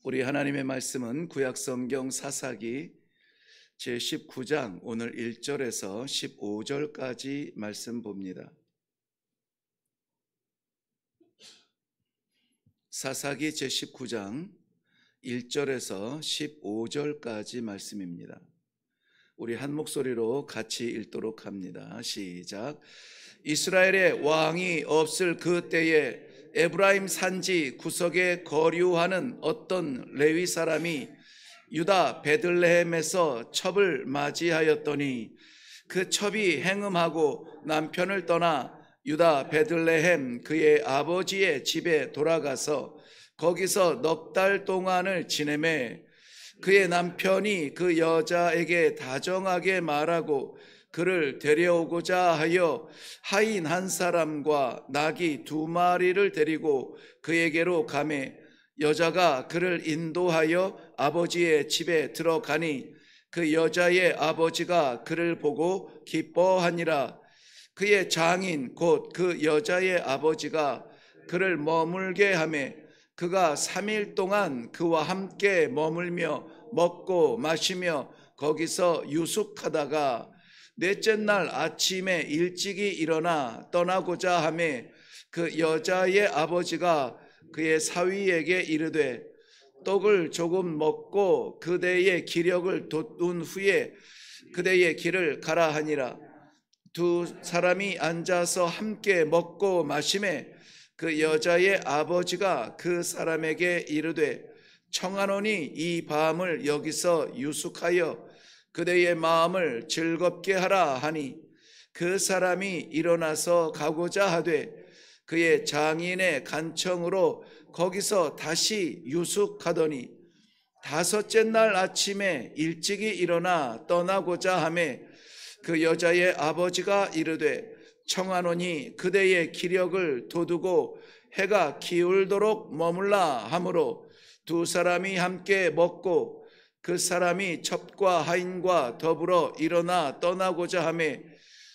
우리 하나님의 말씀은 구약성경 사사기 제19장 오늘 1절에서 15절까지 말씀 봅니다. 사사기 제19장 1절에서 15절까지 말씀입니다. 우리 한 목소리로 같이 읽도록 합니다. 시작. 이스라엘의 왕이 없을 그 때에 에브라임 산지 구석에 거류하는 어떤 레위 사람이 유다 베들레헴에서 첩을 맞이하였더니 그 첩이 행음하고 남편을 떠나 유다 베들레헴 그의 아버지의 집에 돌아가서 거기서 넉 달 동안을 지내매 그의 남편이 그 여자에게 다정하게 말하고 그를 데려오고자 하여 하인 한 사람과 나귀 2마리를 데리고 그에게로 가매 여자가 그를 인도하여 아버지의 집에 들어가니 그 여자의 아버지가 그를 보고 기뻐하니라. 그의 장인 곧 그 여자의 아버지가 그를 머물게 하매 그가 3일 동안 그와 함께 머물며 먹고 마시며 거기서 유숙하다가 넷째 날 아침에 일찍이 일어나 떠나고자 하매 그 여자의 아버지가 그의 사위에게 이르되 떡을 조금 먹고 그대의 기력을 돋운 후에 그대의 길을 가라 하니라. 두 사람이 앉아서 함께 먹고 마시매 그 여자의 아버지가 그 사람에게 이르되 청하노니 이 밤을 여기서 유숙하여 그대의 마음을 즐겁게 하라 하니 그 사람이 일어나서 가고자 하되 그의 장인의 간청으로 거기서 다시 유숙하더니 5째 날 아침에 일찍이 일어나 떠나고자 하매 그 여자의 아버지가 이르되 청하노니 그대의 기력을 돋우고 해가 기울도록 머물라 하므로 두 사람이 함께 먹고 그 사람이 첩과 하인과 더불어 일어나 떠나고자 하매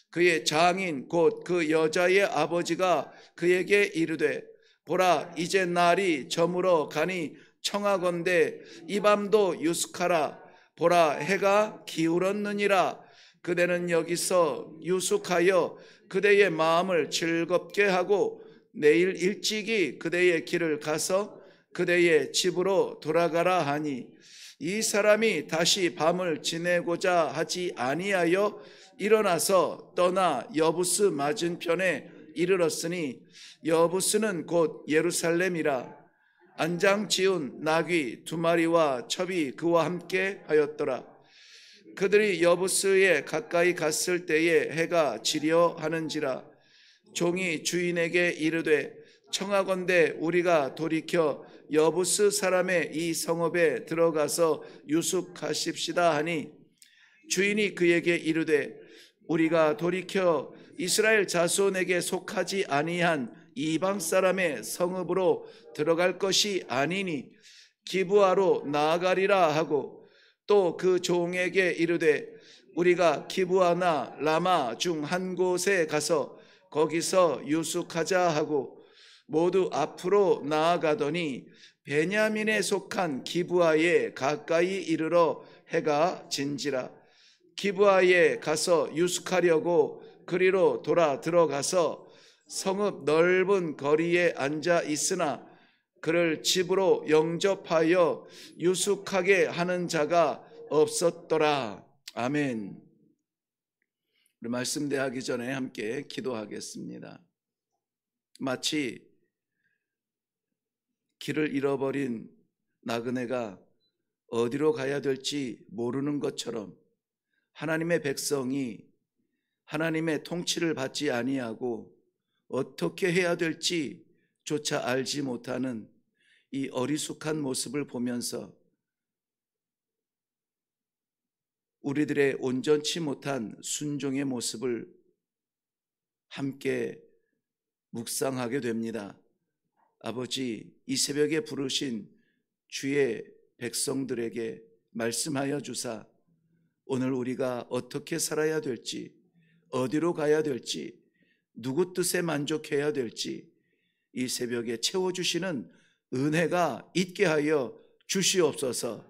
그의 장인 곧 그 여자의 아버지가 그에게 이르되 보라 이제 날이 저물어 가니 청하건대 이 밤도 유숙하라. 보라 해가 기울었느니라. 그대는 여기서 유숙하여 그대의 마음을 즐겁게 하고 내일 일찍이 그대의 길을 가서 그대의 집으로 돌아가라 하니 이 사람이 다시 밤을 지내고자 하지 아니하여 일어나서 떠나 여부스 맞은편에 이르렀으니 여부스는 곧 예루살렘이라. 안장 지운 나귀 2마리와 첩이 그와 함께 하였더라. 그들이 여부스에 가까이 갔을 때에 해가 지려 하는지라. 종이 주인에게 이르되 청하건대 우리가 돌이켜 여부스 사람의 이 성읍에 들어가서 유숙하십시다 하니 주인이 그에게 이르되 우리가 돌이켜 이스라엘 자손에게 속하지 아니한 이방 사람의 성읍으로 들어갈 것이 아니니 기브아로 나아가리라 하고 또 그 종에게 이르되 우리가 기브아나 라마 중 한 곳에 가서 거기서 유숙하자 하고 모두 앞으로 나아가더니 베냐민에 속한 기브아에 가까이 이르러 해가 진지라. 기브아에 가서 유숙하려고 그리로 돌아 들어가서 성읍 넓은 거리에 앉아 있으나 그를 집으로 영접하여 유숙하게 하는 자가 없었더라. 아멘. 우리 말씀 대하기 전에 함께 기도하겠습니다. 마치 길을 잃어버린 나그네가 어디로 가야 될지 모르는 것처럼 하나님의 백성이 하나님의 통치를 받지 아니하고 어떻게 해야 될지 조차 알지 못하는 이 어리숙한 모습을 보면서 우리들의 온전치 못한 순종의 모습을 함께 묵상하게 됩니다. 아버지, 이 새벽에 부르신 주의 백성들에게 말씀하여 주사 오늘 우리가 어떻게 살아야 될지, 어디로 가야 될지, 누구 뜻에 만족해야 될지 이 새벽에 채워주시는 은혜가 있게 하여 주시옵소서.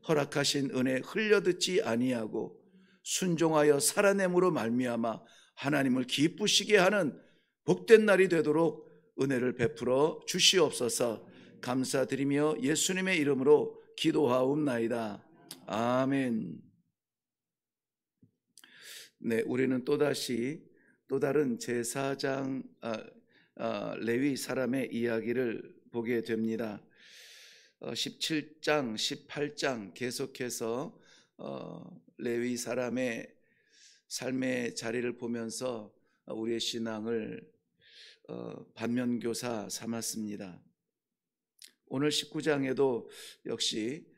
허락하신 은혜 흘려듣지 아니하고 순종하여 살아냄으로 말미암아 하나님을 기쁘시게 하는 복된 날이 되도록 은혜를 베풀어 주시옵소서. 감사드리며 예수님의 이름으로 기도하옵나이다. 아멘. 네, 우리는 또다시 또 다른 제사장 레위 사람의 이야기를 보게 됩니다. 17장, 18장 계속해서 레위 사람의 삶의 자리를 보면서 우리의 신앙을 반면교사 삼았습니다. 오늘 19장에도 역시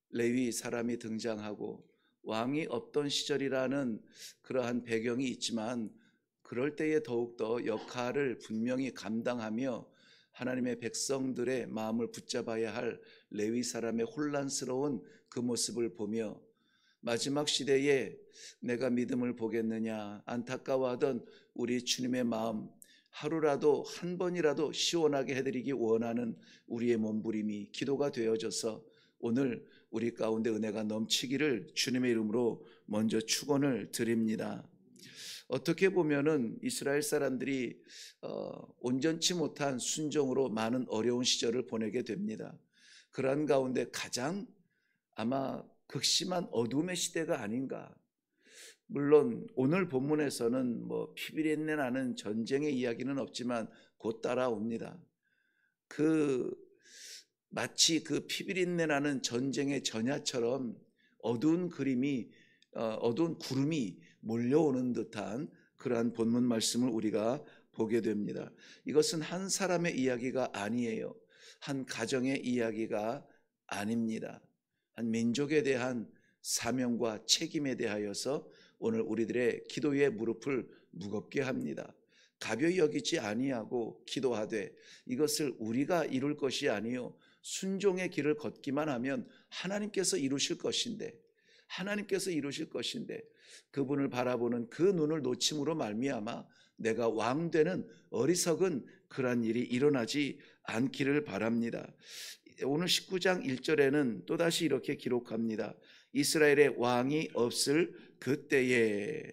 레위 사람이 등장하고 왕이 없던 시절이라는 그러한 배경이 있지만 그럴 때에 더욱더 역할을 분명히 감당하며 하나님의 백성들의 마음을 붙잡아야 할 레위 사람의 혼란스러운 그 모습을 보며 마지막 시대에 내가 믿음을 보겠느냐 안타까워하던 우리 주님의 마음 하루라도 한 번이라도 시원하게 해드리기 원하는 우리의 몸부림이 기도가 되어져서 오늘 우리 가운데 은혜가 넘치기를 주님의 이름으로 먼저 축원을 드립니다. 어떻게 보면은 이스라엘 사람들이 온전치 못한 순종으로 많은 어려운 시절을 보내게 됩니다. 그러한 가운데 가장 아마 극심한 어둠의 시대가 아닌가. 물론 오늘 본문에서는 뭐 피비린내 나는 전쟁의 이야기는 없지만 곧 따라옵니다. 마치 그 피비린내 나는 전쟁의 전야처럼 어두운 구름이 몰려오는 듯한 그러한 본문 말씀을 우리가 보게 됩니다. 이것은 한 사람의 이야기가 아니에요. 한 가정의 이야기가 아닙니다. 한 민족에 대한 사명과 책임에 대하여서 오늘 우리들의 기도의 무릎을 무겁게 합니다. 가벼이 여기지 아니하고 기도하되 이것을 우리가 이룰 것이 아니요 순종의 길을 걷기만 하면 하나님께서 이루실 것인데 그분을 바라보는 그 눈을 놓침으로 말미암아 내가 왕 되는 어리석은 그러한 일이 일어나지 않기를 바랍니다. 오늘 19장 1절에는 또다시 이렇게 기록합니다. 이스라엘의 왕이 없을 그때에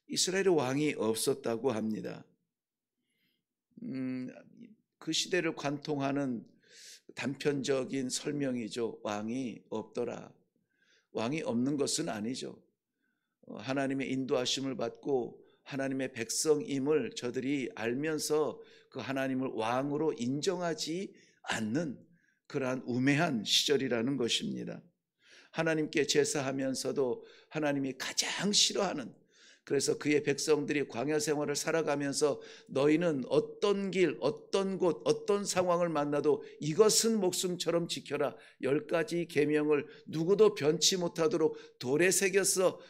이스라엘의 왕이 없었다고 합니다. 그 시대를 관통하는 단편적인 설명이죠. 왕이 없더라. 왕이 없는 것은 아니죠. 하나님의 인도하심을 받고 하나님의 백성임을 저들이 알면서 그 하나님을 왕으로 인정하지 않는 그러한 우매한 시절이라는 것입니다. 하나님께 제사하면서도 하나님이 가장 싫어하는, 그래서 그의 백성들이 광야 생활을 살아가면서 너희는 어떤 길, 어떤 곳, 어떤 상황을 만나도 이것은 목숨처럼 지켜라. 10가지 계명을 누구도 변치 못하도록 돌에 새겨서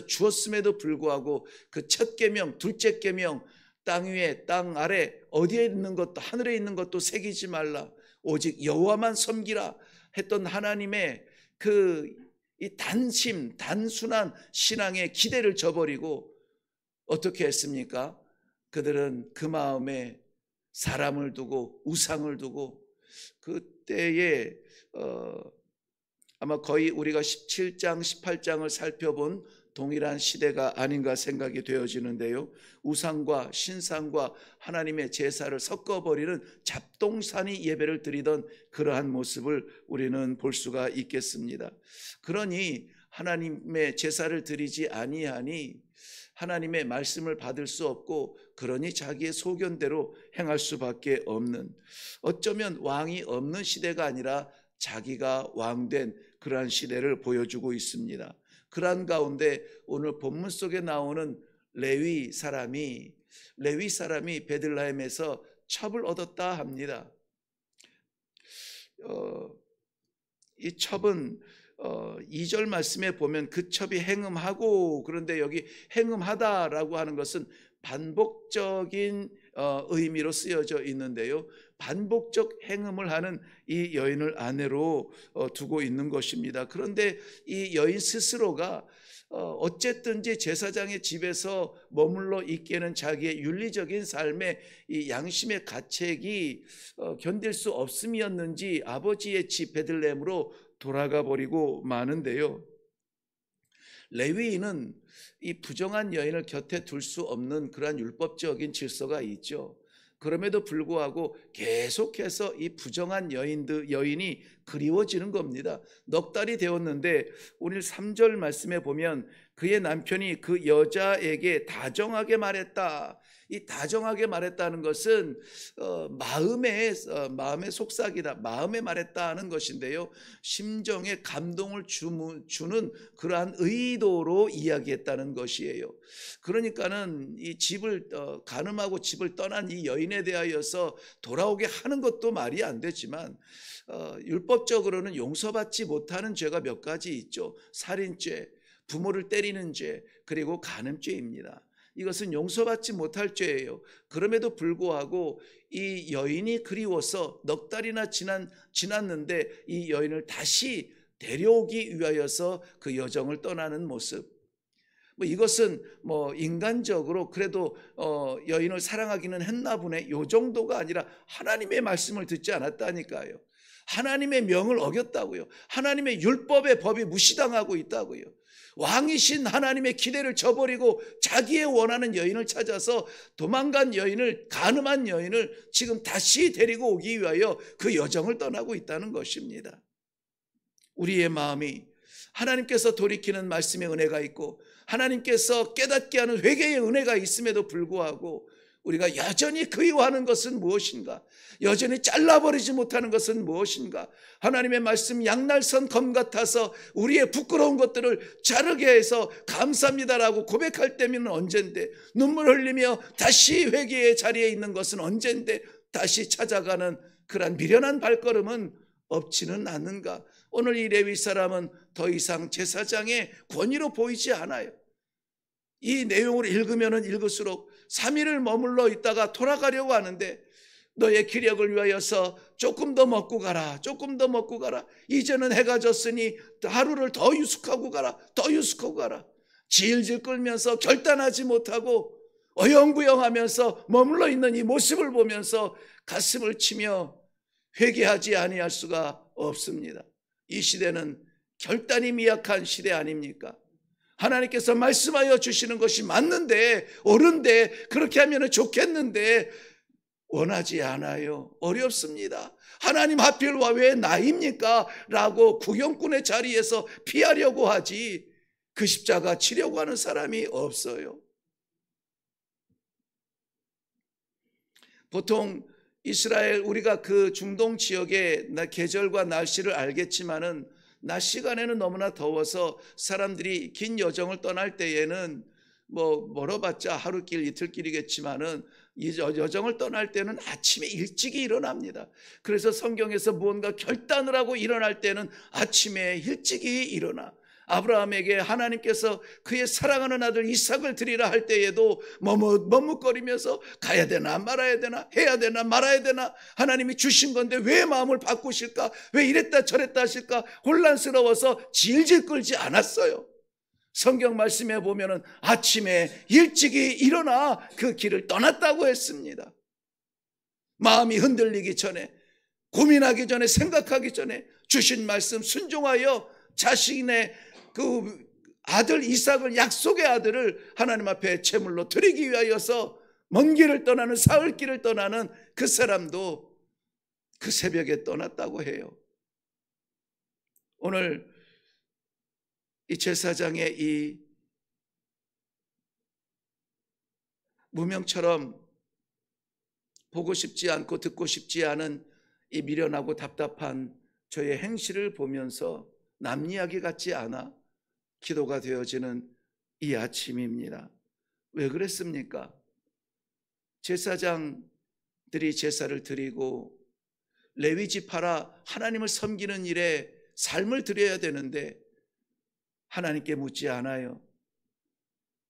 주었음에도 불구하고 그 첫 계명, 둘째 계명, 땅 위에, 땅 아래, 어디에 있는 것도 하늘에 있는 것도 새기지 말라. 오직 여호와만 섬기라 했던 하나님의 이 단순한 신앙의 기대를 저버리고 어떻게 했습니까? 그들은 그 마음에 사람을 두고 우상을 두고 그때에 아마 거의 우리가 17장, 18장을 살펴본 동일한 시대가 아닌가 생각이 되어지는데요. 우상과 신상과 하나님의 제사를 섞어버리는 잡동사니 예배를 드리던 그러한 모습을 우리는 볼 수가 있겠습니다. 그러니 하나님의 제사를 드리지 아니하니 하나님의 말씀을 받을 수 없고 그러니 자기의 소견대로 행할 수밖에 없는, 어쩌면 왕이 없는 시대가 아니라 자기가 왕된 그러한 시대를 보여주고 있습니다. 그러한 가운데 오늘 본문 속에 나오는 레위 사람이 베들레헴에서 첩을 얻었다 합니다. 이 첩은 2절 말씀에 보면 그 첩이 행음하고, 그런데 여기 행음하다라고 하는 것은 반복적인 의미로 쓰여져 있는데요. 반복적 행음을 하는 이 여인을 아내로 두고 있는 것입니다. 그런데 이 여인 스스로가 어쨌든지 제사장의 집에서 머물러 있기에는 자기의 윤리적인 삶의 이 양심의 가책이 견딜 수 없음이었는지 아버지의 집 베들레헴으로 돌아가 버리고 마는데요. 레위인은 이 부정한 여인을 곁에 둘 수 없는 그러한 율법적인 질서가 있죠. 그럼에도 불구하고 계속해서 이 부정한 여인이 그리워지는 겁니다. 넉 달이 되었는데 오늘 3절 말씀에 보면 그의 남편이 그 여자에게 다정하게 말했다. 이 다정하게 말했다는 것은 마음의 속삭이다. 마음에 말했다 하는 것인데요. 심정에 감동을 주는 그러한 의도로 이야기했다는 것이에요. 그러니까는 이 집을 간음하고 집을 떠난 이 여인에 대하여서 돌아오게 하는 것도 말이 안 되지만 율법적으로는 용서받지 못하는 죄가 몇 가지 있죠. 살인죄, 부모를 때리는 죄, 그리고 간음죄입니다. 이것은 용서받지 못할 죄예요. 그럼에도 불구하고 이 여인이 그리워서 넉 달이나 지났는데 이 여인을 다시 데려오기 위하여서 그 여정을 떠나는 모습. 이것은 인간적으로 그래도 여인을 사랑하기는 했나 보네. 요 정도가 아니라 하나님의 말씀을 듣지 않았다니까요. 하나님의 명을 어겼다고요. 하나님의 율법의 법이 무시당하고 있다고요. 왕이신 하나님의 기대를 저버리고 자기의 원하는 여인을 찾아서 도망간 여인을, 간음한 여인을 지금 다시 데리고 오기 위하여 그 여정을 떠나고 있다는 것입니다. 우리의 마음이 하나님께서 돌이키는 말씀의 은혜가 있고 하나님께서 깨닫게 하는 회개의 은혜가 있음에도 불구하고 우리가 여전히 그리워하는 것은 무엇인가? 여전히 잘라버리지 못하는 것은 무엇인가? 하나님의 말씀 양날선 검 같아서 우리의 부끄러운 것들을 자르게 해서 감사합니다라고 고백할 때면 언젠데, 눈물 흘리며 다시 회개의 자리에 있는 것은 언젠데, 다시 찾아가는 그런 미련한 발걸음은 없지는 않는가? 오늘 이 레위 사람은 더 이상 제사장의 권위로 보이지 않아요. 이 내용을 읽으면 읽을수록 3일을 머물러 있다가 돌아가려고 하는데, 너의 기력을 위하여서 조금 더 먹고 가라, 조금 더 먹고 가라. 이제는 해가 졌으니 하루를 더 유숙하고 가라, 더 유숙하고 가라. 질질 끌면서 결단하지 못하고 어영부영하면서 머물러 있는 이 모습을 보면서 가슴을 치며 회개하지 아니할 수가 없습니다. 이 시대는 결단이 미약한 시대 아닙니까? 하나님께서 말씀하여 주시는 것이 맞는데, 옳은데, 그렇게 하면 좋겠는데 원하지 않아요. 어렵습니다. 하나님 하필 왜 나입니까? 라고 구경꾼의 자리에서 피하려고 하지 그 십자가 치려고 하는 사람이 없어요. 보통 이스라엘, 우리가 그 중동 지역의 계절과 날씨를 알겠지만은 낮 시간에는 너무나 더워서 사람들이 긴 여정을 떠날 때에는 멀어봤자 하루길 이틀길이겠지만은 이 여정을 떠날 때는 아침에 일찍이 일어납니다. 그래서 성경에서 무언가 결단을 하고 일어날 때는 아침에 일찍이 일어나 아브라함에게 하나님께서 그의 사랑하는 아들 이삭을 드리라 할 때에도 머뭇거리면서 가야 되나 말아야 되나, 해야 되나 말아야 되나, 하나님이 주신 건데 왜 마음을 바꾸실까, 왜 이랬다 저랬다 하실까 혼란스러워서 질질 끌지 않았어요. 성경 말씀에 보면은 아침에 일찍이 일어나 그 길을 떠났다고 했습니다. 마음이 흔들리기 전에, 고민하기 전에, 생각하기 전에 주신 말씀 순종하여 자신의 그 아들 이삭을, 약속의 아들을 하나님 앞에 제물로 드리기 위하여서 먼 길을 떠나는, 사흘 길을 떠나는 그 사람도 그 새벽에 떠났다고 해요. 오늘 이 제사장의 이 무명처럼 보고 싶지 않고 듣고 싶지 않은 이 미련하고 답답한 저의 행실을 보면서 남 이야기 같지 않아 기도가 되어지는 이 아침입니다. 왜 그랬습니까? 제사장들이 제사를 드리고 레위 지파라 하나님을 섬기는 일에 삶을 드려야 되는데 하나님께 묻지 않아요.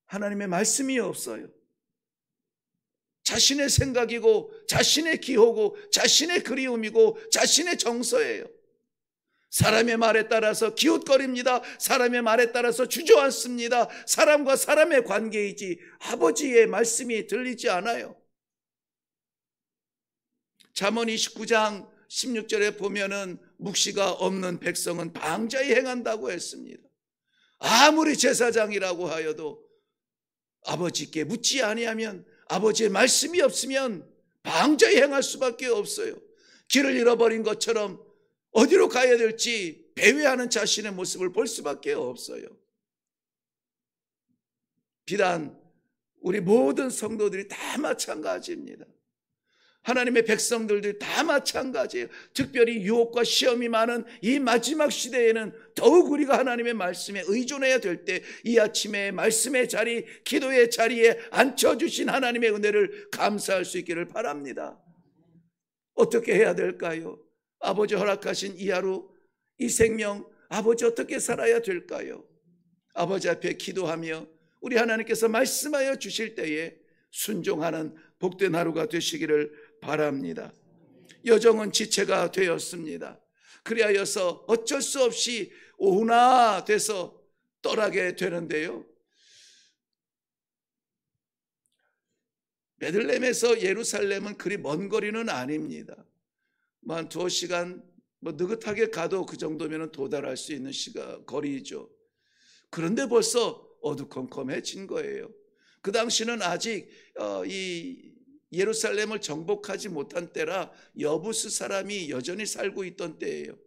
하나님의 말씀이 없어요. 자신의 생각이고 자신의 기호고 자신의 그리움이고 자신의 정서예요. 사람의 말에 따라서 기웃거립니다. 사람의 말에 따라서 주저앉습니다. 사람과 사람의 관계이지 아버지의 말씀이 들리지 않아요. 잠언 29장 16절에 보면은 묵시가 없는 백성은 방자히 행한다고 했습니다. 아무리 제사장이라고 하여도 아버지께 묻지 아니하면, 아버지의 말씀이 없으면 방자히 행할 수밖에 없어요. 길을 잃어버린 것처럼 어디로 가야 될지 배회하는 자신의 모습을 볼 수밖에 없어요. 비단 우리 모든 성도들이 다 마찬가지입니다. 하나님의 백성들도 다 마찬가지예요. 특별히 유혹과 시험이 많은 이 마지막 시대에는 더욱 우리가 하나님의 말씀에 의존해야 될 때, 이 아침에 말씀의 자리, 기도의 자리에 앉혀주신 하나님의 은혜를 감사할 수 있기를 바랍니다. 어떻게 해야 될까요? 아버지 허락하신 이 하루, 이 생명, 아버지 어떻게 살아야 될까요? 아버지 앞에 기도하며 우리 하나님께서 말씀하여 주실 때에 순종하는 복된 하루가 되시기를 바랍니다. 여정은 지체가 되었습니다. 그리하여서 어쩔 수 없이 오후나 돼서 떠나게 되는데요, 베들레헴에서 예루살렘은 그리 먼 거리는 아닙니다. 한 2시간 느긋하게 가도 그 정도면 도달할 수 있는 거리죠. 그런데 벌써 어두컴컴해진 거예요. 그 당시는 아직 이 예루살렘을 정복하지 못한 때라 여부스 사람이 여전히 살고 있던 때예요.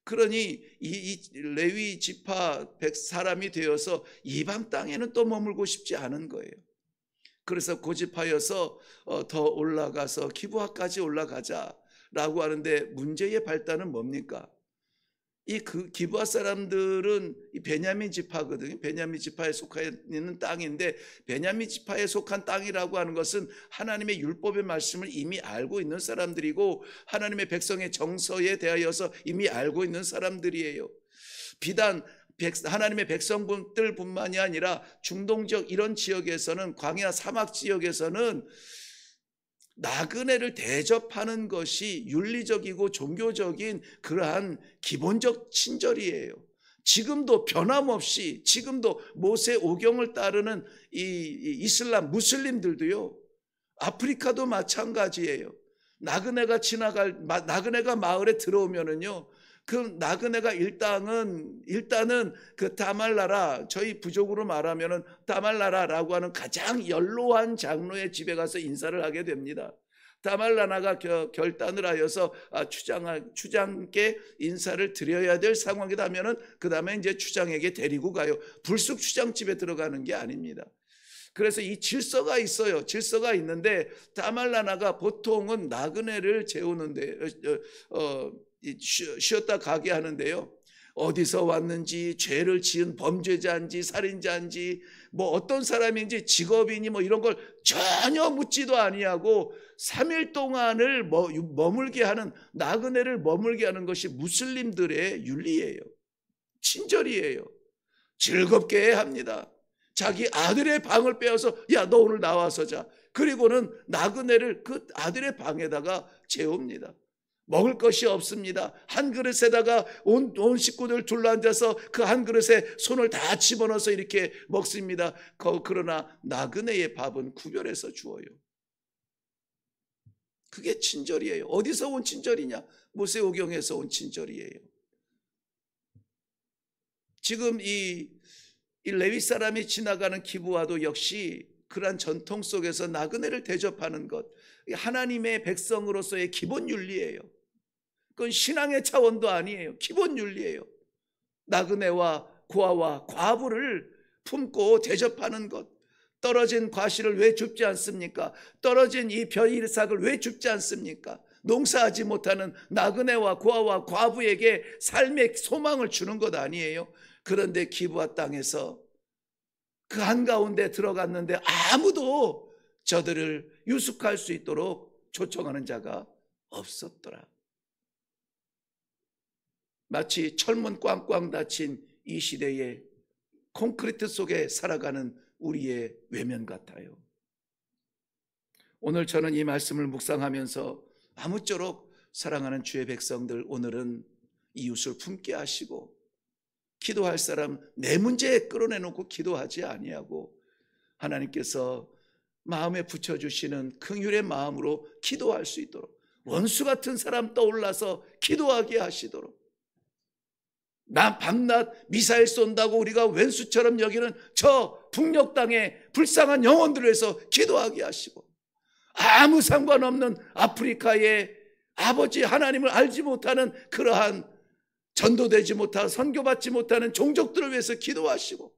그러니 이 레위 지파 사람이 되어서 이방 땅에는 또 머물고 싶지 않은 거예요. 그래서 고집하여서 더 올라가서 기브아까지 올라가자라고 하는데, 문제의 발단은 뭡니까? 이 기브아 사람들은 이 베냐민 지파거든요. 베냐민 지파에 속하는 땅인데, 베냐민 지파에 속한 땅이라고 하는 것은 하나님의 율법의 말씀을 이미 알고 있는 사람들이고 하나님의 백성의 정서에 대하여서 이미 알고 있는 사람들이에요. 비단 하나님의 백성들뿐만이 아니라 중동 지역 이런 지역에서는, 광야 사막 지역에서는 나그네를 대접하는 것이 윤리적이고 종교적인 그러한 기본적 친절이에요. 지금도 변함없이, 지금도 모세 오경을 따르는 이 이슬람 무슬림들도요, 아프리카도 마찬가지예요. 나그네가 마을에 들어오면은요, 그 나그네가 일단은 그 다말라라, 저희 부족으로 말하면은 다말라라라고 하는 가장 연로한 장로의 집에 가서 인사를 하게 됩니다. 다말라나가 결단을 하여서 추장께 인사를 드려야 될 상황이다 하면은 그 다음에 이제 추장에게 데리고 가요. 불쑥 추장집에 들어가는 게 아닙니다. 그래서 이 질서가 있어요. 질서가 있는데, 다말라나가 보통은 나그네를 재우는데 쉬었다 가게 하는데요, 어디서 왔는지, 죄를 지은 범죄자인지 살인자인지, 어떤 사람인지, 직업이니 이런 걸 전혀 묻지도 아니하고 3일 동안을 머물게 하는, 나그네를 머물게 하는 것이 무슬림들의 윤리예요. 친절이에요. 즐겁게 합니다. 자기 아들의 방을 빼어서, 야, 너 오늘 나와서 자. 그리고는 나그네를 그 아들의 방에다가 재웁니다. 먹을 것이 없습니다. 한 그릇에다가 온 식구들 둘러앉아서 그 한 그릇에 손을 다 집어넣어서 이렇게 먹습니다. 그러나 나그네의 밥은 구별해서 주어요. 그게 친절이에요. 어디서 온 친절이냐? 모세오경에서 온 친절이에요. 지금 이 레위 사람이 지나가는 기브아도 역시 그러한 전통 속에서 나그네를 대접하는 것, 하나님의 백성으로서의 기본 윤리예요. 그건 신앙의 차원도 아니에요. 기본 윤리예요. 나그네와 고아와 과부를 품고 대접하는 것. 떨어진 과실을 왜 줍지 않습니까? 떨어진 이 벼이삭을 왜 줍지 않습니까? 농사하지 못하는 나그네와 고아와 과부에게 삶의 소망을 주는 것 아니에요? 그런데 기브아 땅에서 그 한가운데 들어갔는데 아무도 저들을 유숙할 수 있도록 초청하는 자가 없었더라. 마치 철문 꽝꽝 닫힌 이 시대에 콘크리트 속에 살아가는 우리의 외면 같아요. 오늘 저는 이 말씀을 묵상하면서 아무쪼록 사랑하는 주의 백성들, 오늘은 이웃을 품게 하시고, 기도할 사람 내 문제에 끌어내놓고 기도하지 아니하고 하나님께서 마음에 붙여주시는 긍휼의 마음으로 기도할 수 있도록, 원수 같은 사람 떠올라서 기도하게 하시도록, 나 밤낮 미사일 쏜다고 우리가 왼수처럼 여기는 저 북녘 땅에 불쌍한 영혼들을 위해서 기도하게 하시고, 아무 상관없는 아프리카의 아버지 하나님을 알지 못하는 그러한 전도되지 못하고 선교받지 못하는 종족들을 위해서 기도하시고,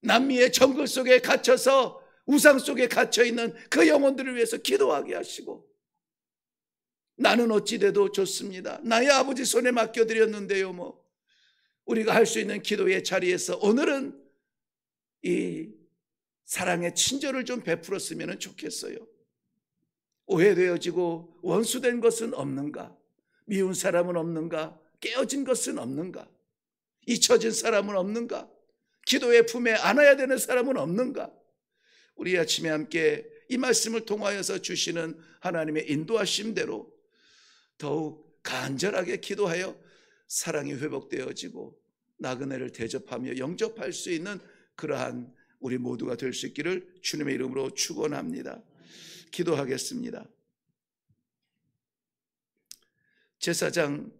남미의 정글 속에 갇혀서 우상 속에 갇혀있는 그 영혼들을 위해서 기도하게 하시고, 나는 어찌 돼도 좋습니다, 나의 아버지 손에 맡겨드렸는데요, 우리가 할 수 있는 기도의 자리에서 오늘은 이 사랑의 친절을 좀 베풀었으면 좋겠어요. 오해되어지고 원수된 것은 없는가? 미운 사람은 없는가? 깨어진 것은 없는가? 잊혀진 사람은 없는가? 기도의 품에 안아야 되는 사람은 없는가? 우리 아침에 함께 이 말씀을 통하여서 주시는 하나님의 인도하심대로 더욱 간절하게 기도하여 사랑이 회복되어지고 나그네를 대접하며 영접할 수 있는 그러한 우리 모두가 될 수 있기를 주님의 이름으로 축원합니다. 기도하겠습니다. 제사장,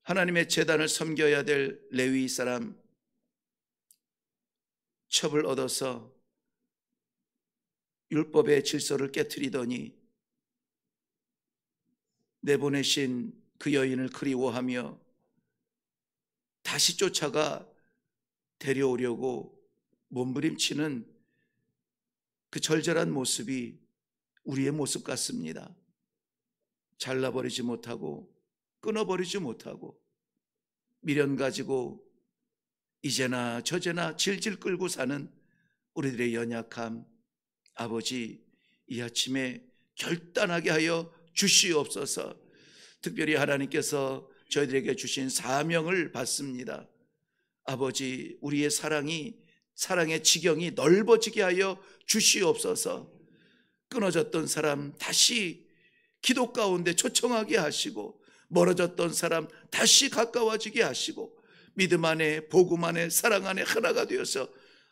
하나님의 제단을 섬겨야 될 레위 사람, 첩을 얻어서 율법의 질서를 깨트리더니 내보내신 그 여인을 그리워하며 다시 쫓아가 데려오려고 몸부림치는 그 절절한 모습이 우리의 모습 같습니다. 잘라버리지 못하고 끊어버리지 못하고 미련 가지고 이제나 저제나 질질 끌고 사는 우리들의 연약함, 아버지 이 아침에 결단하게 하여 주시옵소서. 특별히 하나님께서 저희들에게 주신 사명을 받습니다. 아버지, 우리의 사랑의 지경이 넓어지게 하여 주시옵소서. 끊어졌던 사람 다시 기도 가운데 초청하게 하시고, 멀어졌던 사람 다시 가까워지게 하시고, 믿음 안에 복음 안에 사랑 안에 하나가 되어서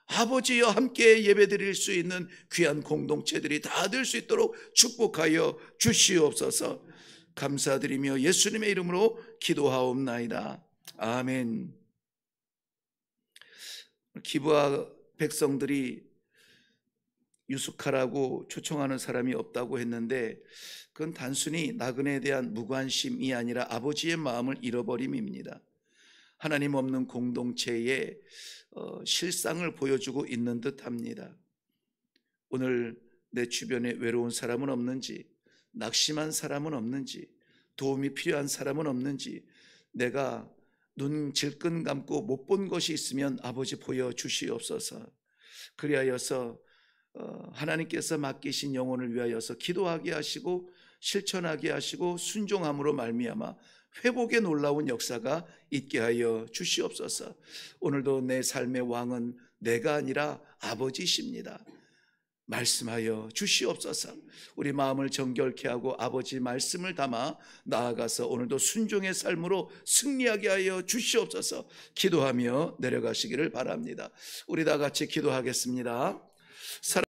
아버지여 함께 예배드릴 수 있는 귀한 공동체들이 다 될 수 있도록 축복하여 주시옵소서. 감사드리며 예수님의 이름으로 기도하옵나이다. 아멘. 기부하 백성들이 유숙하라고 초청하는 사람이 없다고 했는데, 그건 단순히 나그네에 대한 무관심이 아니라 아버지의 마음을 잃어버림입니다. 하나님 없는 공동체의 실상을 보여주고 있는 듯합니다. 오늘 내 주변에 외로운 사람은 없는지, 낙심한 사람은 없는지, 도움이 필요한 사람은 없는지, 내가 눈 질끈 감고 못 본 것이 있으면 아버지 보여주시옵소서. 그리하여서 하나님께서 맡기신 영혼을 위하여서 기도하게 하시고 실천하게 하시고 순종함으로 말미암아 회복의 놀라운 역사가 있게 하여 주시옵소서. 오늘도 내 삶의 왕은 내가 아니라 아버지십니다. 말씀하여 주시옵소서. 우리 마음을 정결케 하고 아버지 말씀을 담아 나아가서 오늘도 순종의 삶으로 승리하게 하여 주시옵소서. 기도하며 내려가시기를 바랍니다. 우리 다 같이 기도하겠습니다.